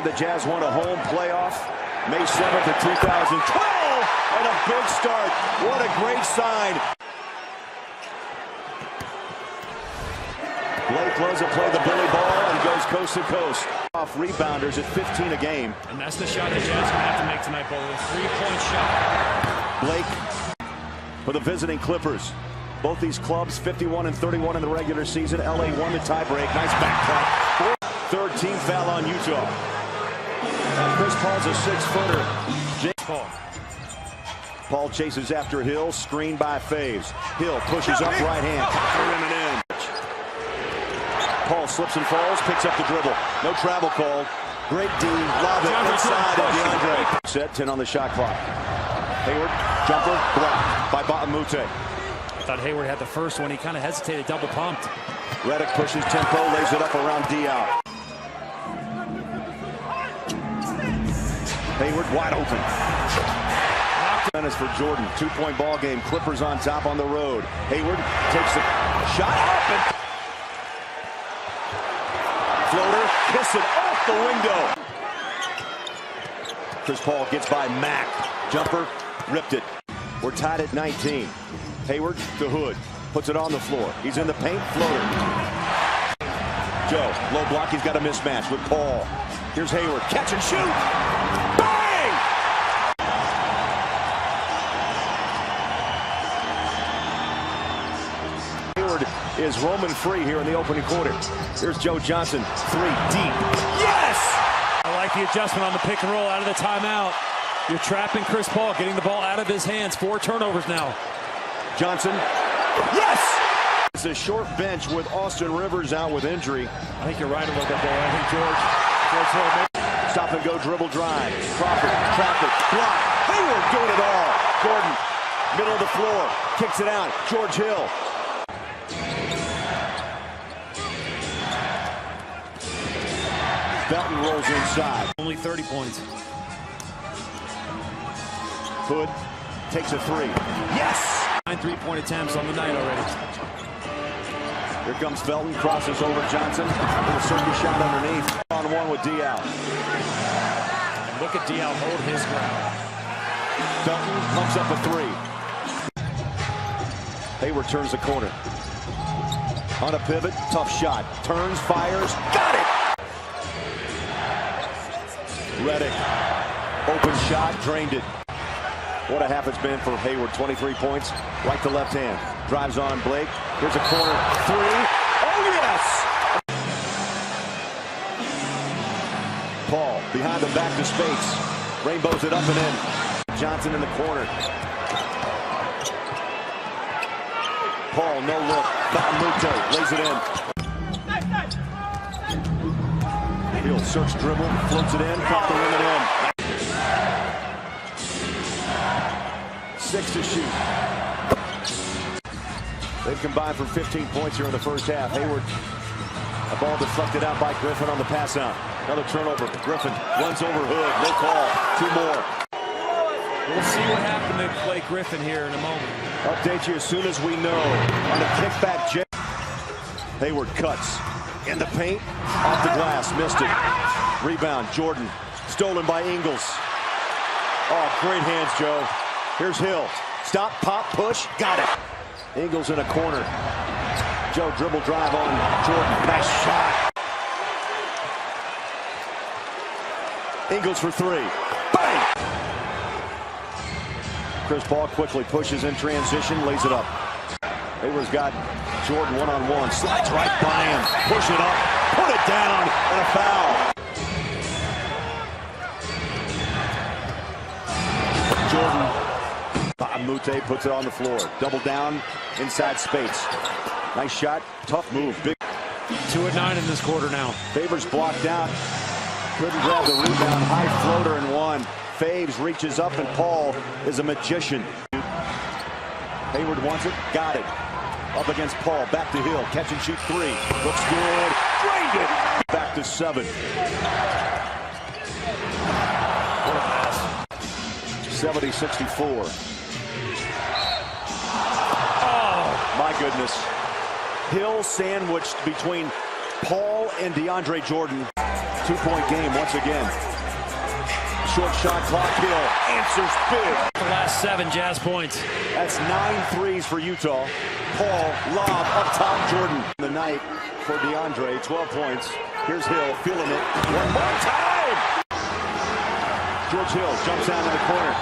the Jazz won a home playoff May 7th of 2012, and a big start. What a great sign. Blake loves to play the bully ball and goes coast to coast. Off rebounders at 15 a game. And that's the shot the Jazz are going to have to make tonight, Bowler. A three-point shot. Blake for the visiting Clippers. Both these clubs 51 and 31 in the regular season. LA won the tiebreak. Nice back cut. Third team foul on Utah. Chris Paul's a 6-footer. Paul chases after Hill. Screened by Faves. Hill pushes up right hand. Rim and in. Paul slips and falls. Picks up the dribble. No travel called. Great D. Lob it inside of DeAndre. Set 10 on the shot clock. Hayward. Jumper. Blocked by Bahamute. I thought Hayward had the first one. He kind of hesitated. Double pumped. Redick pushes tempo. Lays it up around Diaw. Hayward wide open. Minutes for Jordan. 2-point ball game. Clippers on top on the road. Hayward takes the shot up and floater. Kiss it off the window. Chris Paul gets by Mack. Jumper. Ripped it. We're tied at 19. Hayward to Hood. Puts it on the floor. He's in the paint. Floater. Joe. Low block. He's got a mismatch with Paul. Here's Hayward. Catch and shoot. Bang! Hayward is roaming free here in the opening quarter. Here's Joe Johnson. 3 deep. Yes! I like the adjustment on the pick and roll out of the timeout. You're trapping Chris Paul, getting the ball out of his hands. 4 turnovers now. Johnson. Yes! It's a short bench with Austin Rivers out with injury. I think you're right a little bit there. I think George Hill. Stop and go dribble drive. Crawford, traffic, block. Hayward doing it all. Gordon, middle of the floor, kicks it out. George Hill. Belton rolls inside. Only 30 points. Hood takes a 3. Yes! 9 3-point attempts on the night already. Here comes Felton, crosses over Johnson. Little circus shot underneath. On one with Diaw. And look at Diaw hold his ground. Felton pumps up a 3. Hayward turns the corner. On a pivot, tough shot. Turns, fires, got it! Redick, open shot, drained it. What a half it's been for Hayward. 23 points, right to left hand. Drives on Blake. Here's a corner 3. Oh, yes! Paul behind the back to Spates. Rainbows it up and in. Johnson in the corner. Paul, no look. Bahamute lays it in. He'll search dribble, floats it in, cut the rim and in. 6 to shoot. They've combined for 15 points here in the first half. Hayward, a ball deflected out by Griffin on the pass out. Another turnover. Griffin runs over Hood. No call. 2 more. We'll see what happened to Blake Griffin here in a moment. Update you as soon as we know. On a kickback, Hayward cuts. In the paint. Off the glass. Missed it. Rebound. Jordan. Stolen by Ingles. Oh, great hands, Joe. Here's Hill. Stop, pop, push. Got it. Ingles in a corner. Joe dribble drive on Jordan. Nice shot. Ingles for 3. Bang! Chris Paul quickly pushes in transition, lays it up. Hayward's got Jordan one-on-one. Slides right by him. Push it up. Put it down. And a foul. Jordan. Bahamute puts it on the floor. Double down inside Spates. Nice shot. Tough move. Big. 2 at 9 in this quarter now. Favors blocked out. Couldn't grab the rebound. High floater and 1. Faves reaches up and Paul is a magician. Hayward wants it. Got it. Up against Paul. Back to Hill. Catch and shoot 3. Looks good. Drained it. Back to 7. What a pass. 70-64. My goodness. Hill sandwiched between Paul and DeAndre Jordan. 2-point game once again. Short shot clock, Hill answers big. The last 7 Jazz points. That's 9 threes for Utah. Paul, lob up top, Jordan. The night for DeAndre, 12 points. Here's Hill, feeling it. One more time! George Hill jumps out in the corner.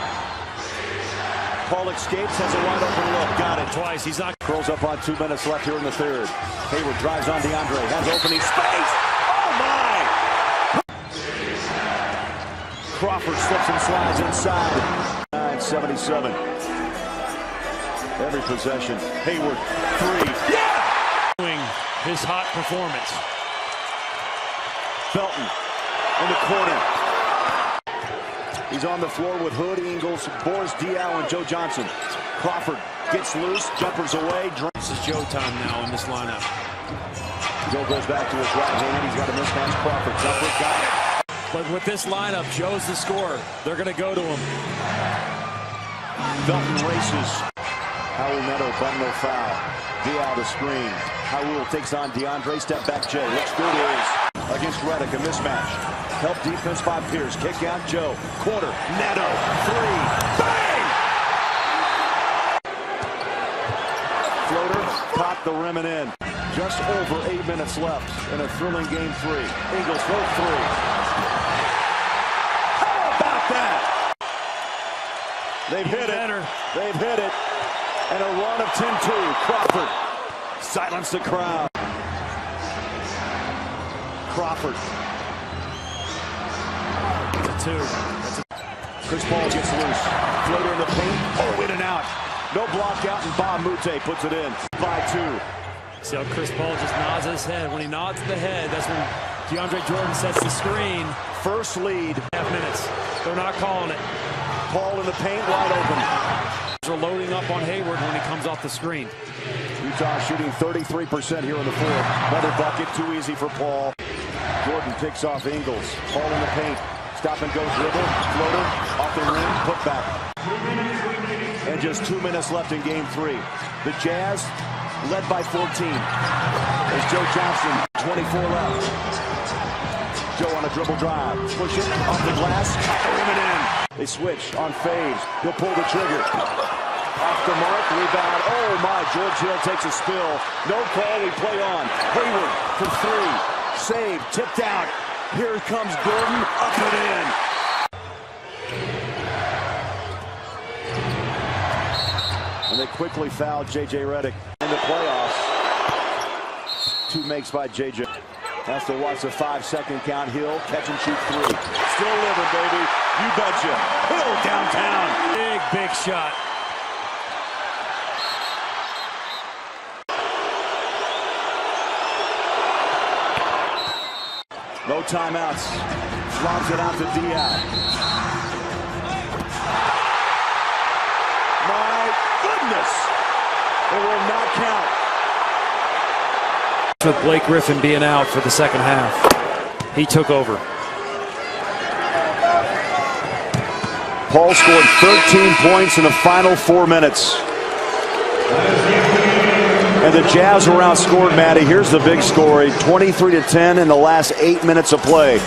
Paul escapes, has a wide open look. Got it. Twice, he's not. Curls up on 2 minutes left here in the third. Hayward drives on DeAndre, has opening space. Oh my! Crawford slips and slides inside. 9:77. Every possession. Hayward, 3. Yeah! His hot performance. Felton in the corner. He's on the floor with Hood, Ingles, Boris Diaw, and Joe Johnson. Crawford gets loose, jumpers away. This is Joe time now in this lineup. Joe goes back to his right hand. He's got a mismatch. Crawford, jumper, got it. But with this lineup, Joe's the scorer. They're going to go to him. Felton races. Howell Neto, but no foul. Diaw the screen. Howell takes on DeAndre. Step back, Joe. Looks good is against Redick. A mismatch. Help defense by Pierce. Kick out Joe. Corner. Neto. 3. Bang! Floater. Caught the rim and in. Just over 8 minutes left in a thrilling game 3. Ingles for 3. How about that? They've hit it. They've hit it. And a run of 10-2. Crawford. Silence the crowd. Crawford. That's a 2. Chris Paul gets loose. Floater in the paint. Oh, in and out. No block out, and Bob Mute puts it in. By 2. See how Chris Paul just nods his head. When he nods the head, that's when DeAndre Jordan sets the screen. First lead. Half minutes. They're not calling it. Paul in the paint, wide open. They're loading up on Hayward when he comes off the screen. Utah shooting 33% here in the fourth. Another bucket, too easy for Paul. Jordan picks off Ingles. Paul in the paint. Stop and go dribble. Floater. Off the rim. Put back. And just 2 minutes left in game 3. The Jazz led by 14. As Joe Johnson, 24 left. Joe on a dribble drive. Push it off the glass. Rim and in. They switch on fades. He'll pull the trigger. Off the mark. Rebound. Oh my. George Hill takes a spill. No call. We play on. Hayward for 3. Save. Tipped out. Here comes Gordon. Up and in. And they quickly fouled J.J. Redick in the playoffs. 2 makes by J.J. Has to watch the 5-second count. Hill, catch and shoot 3. Still living, baby. You betcha. Hill downtown. Big shot. No timeouts. Lobs it out to Diaw. My goodness. It will not count. With Blake Griffin being out for the second half, he took over. Paul scored 13 points in the final 4 minutes. And the Jazz were outscored, Matty. Here's the big score, 23-10 in the last 8 minutes of play.